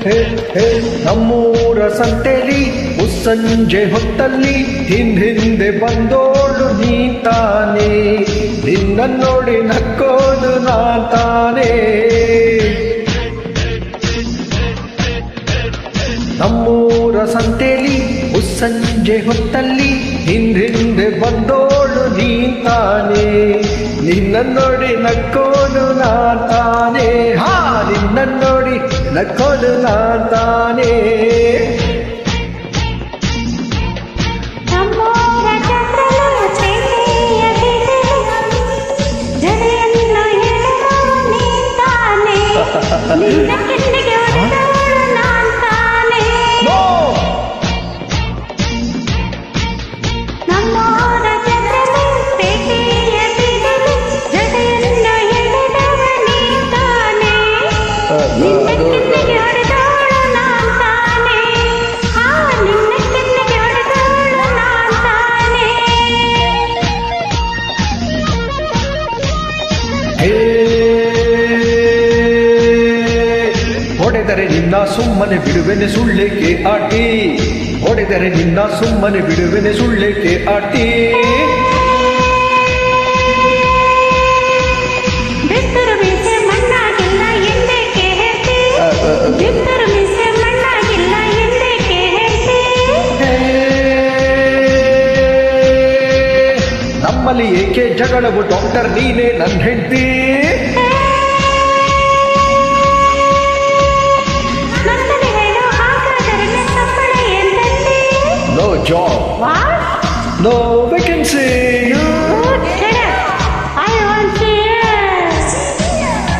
ಹೇ ಹೇ ನಮ್ಮೂರ ಸಂತೆಲಿ ಮುಸ್ಸಂಜೆ ಹೊತ್ತಲ್ಲಿ ಹಿಂದೆ ಬಂದೋಳು ನೀ ತಾನೇ, ನಿನ್ನ ನೋಡಿ ನಕ್ಕೋದು ನಾ ತಾನೇ. ನಮ್ಮೂರ ಸಂತೆಲಿ ಮುಸ್ಸಂಜೆ ಹೊತ್ತಲ್ಲಿ ಹಿಂದೆ ಬಂದೋಳು ನೀ ತಾನೇ, ನಿನ್ನ ನೋಡಿ ನಕ್ಕೋದು ನಾ ತಾನೇ. ಹಾ, ನಿನ್ನ ನೋಡಿ ನಕ್ಕೋದು ನಾ ತಾನೇ. ಹೊಡೆದರೆ ನಿನ್ನ ಸುಮ್ಮನೆ ಬಿಡುವೆನೆ ಸುಳ್ಳೆಕೆ ಆಟಿ, ಹೊಡೆದರೆ ನಿನ್ನ ಸುಮ್ಮನೆ ಬಿಡುವೆನೆ ಸುಳ್ಳೆಕೆ ಆಟಿ. ನಮ್ಮಲ್ಲಿ ಏಕೆ ಜಗಳವು ಡಾಕ್ಟರ್ ನೀನೇ ನನ್ನ ಹೆಂಡತಿ. No job. What? No vacancy. No, shut up. I want to see.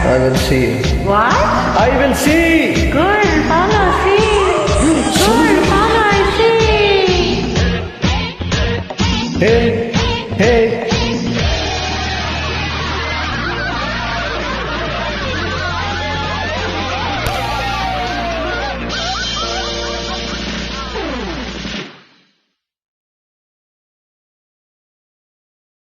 I will see. What? I will see. Good.